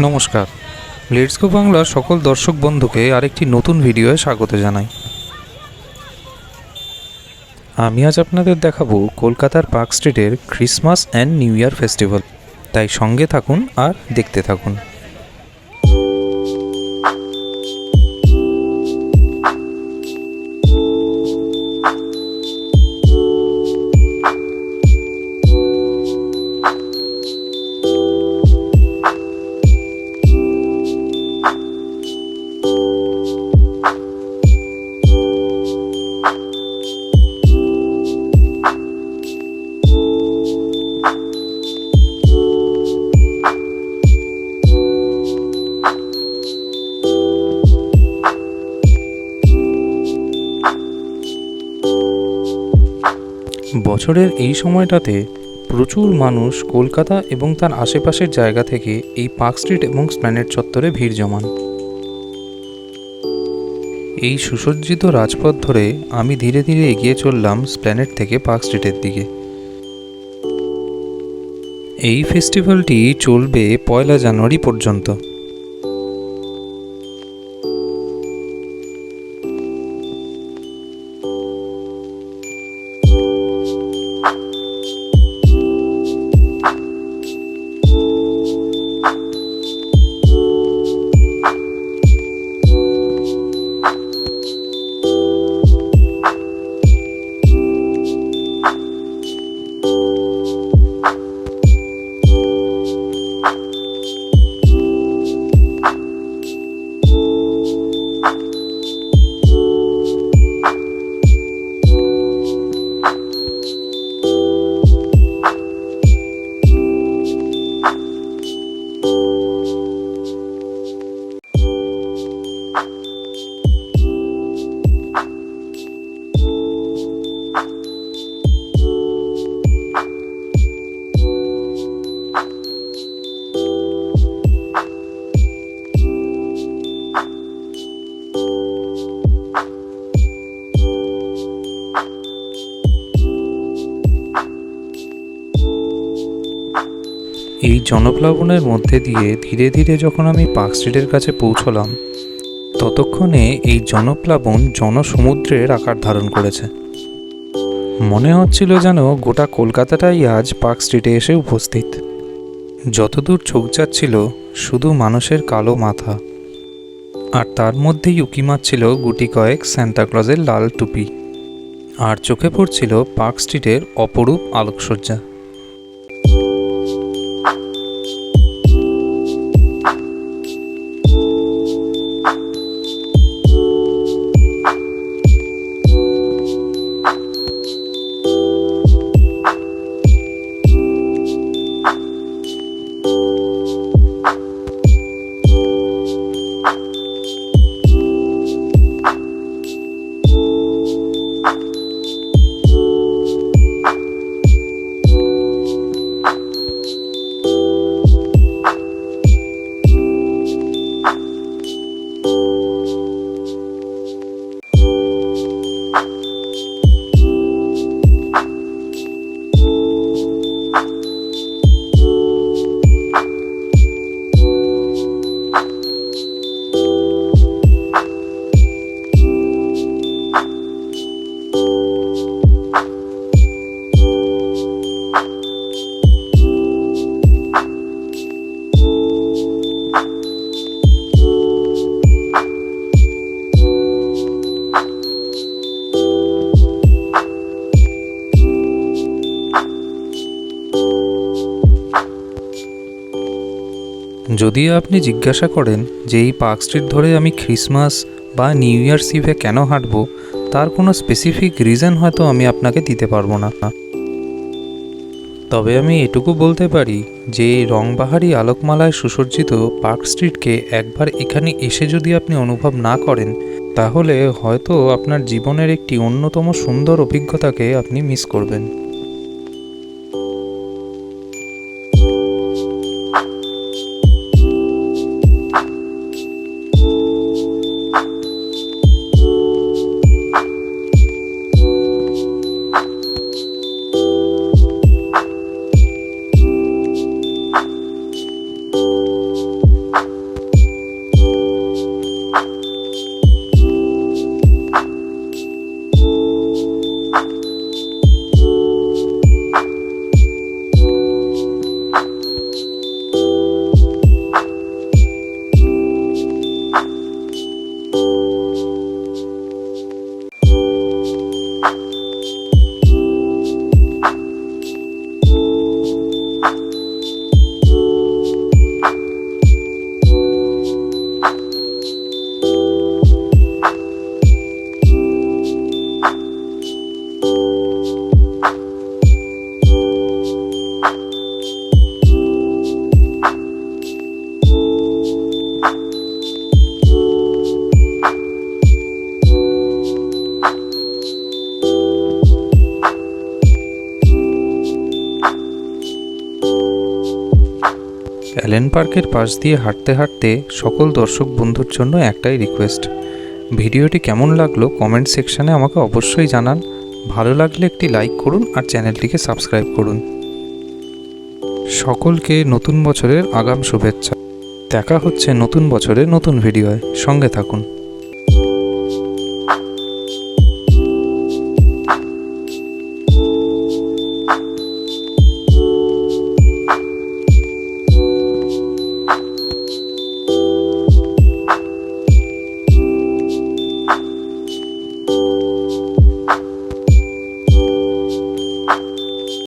নমস্কার, let's go বাংলার সকল দর্শক বন্ধুকে আরেকটি নতুন ভিডিওয়ে স্বাগত জানাই। আমি আজ আপনাদের দেখাবো কলকাতার পার্ক স্ট্রিটের Christmas and new year festival. তাই সঙ্গে থাকুন আর দেখতে থাকুন। বছরের এই সময়টাতে প্রচুর মানুষ কলকাতা এবং তার আশেপাশের জায়গা থেকে এই পার্ক স্ট্রিট এবং স্প্ল্যানেড চত্বরে ভিড় জমান। এই সুসজ্জিত রাজপথ ধরে আমি ধীরে ধীরে এগিয়ে চললাম স্প্ল্যানেড থেকে পার্ক স্ট্রিটের দিকে। এই ফেস্টিভ্যালটি চলবে 1 জানুয়ারি পর্যন্ত। এই জনপ্লাবনের মধ্যে দিয়ে ধীরে ধীরে যখন আমি পার্ক স্ট্রিটের কাছে পৌঁছলাম, ততক্ষণে এই জনপ্লাবন জনসমুদ্রের আকার ধারণ করেছে। মনে হচ্ছিল যেন গোটা কলকাতাটাই আজ পার্ক স্ট্রিটে এসে উপস্থিত। যতদূর চোখ যাচ্ছিল শুধু মানুষের কালো মাথা, আর তার মধ্যেই উঁকি মারছিল গুটি কয়েক সান্তাক্লজের লাল টুপি, আর চোখে পড়ছিল পার্ক স্ট্রিটের অপরূপ আলোকসজ্জা। যদি আপনি জিজ্ঞাসা করেন যে এই পার্ক স্ট্রিট ধরে আমি ক্রিসমাস বা নিউ ইয়ার্স ইভে কেন হাঁটবো, তার কোনো স্পেসিফিক রিজন হয়তো আমি আপনাকে দিতে পারবো না। তবে আমি এটুকু বলতে পারি যে এই রংবাহারি আলোকমালায় সুসজ্জিত পার্ক স্ট্রিটকে একবার এখানে এসে যদি আপনি অনুভব না করেন, তাহলে হয়তো আপনার জীবনের একটি অন্যতম সুন্দর অভিজ্ঞতাকে আপনি মিস করবেন। অ্যালেন পার্কের পাশ দিয়ে হাঁটতে হাঁটতে সকল দর্শক বন্ধুর জন্য একটাই রিকোয়েস্ট, ভিডিওটি কেমন লাগলো কমেন্ট সেকশানে আমাকে অবশ্যই জানান। ভালো লাগলে একটি লাইক করুন আর চ্যানেলটিকে সাবস্ক্রাইব করুন। সকলকে নতুন বছরের আগাম শুভেচ্ছা। দেখা হচ্ছে নতুন বছরে নতুন ভিডিওয়, সঙ্গে থাকুন।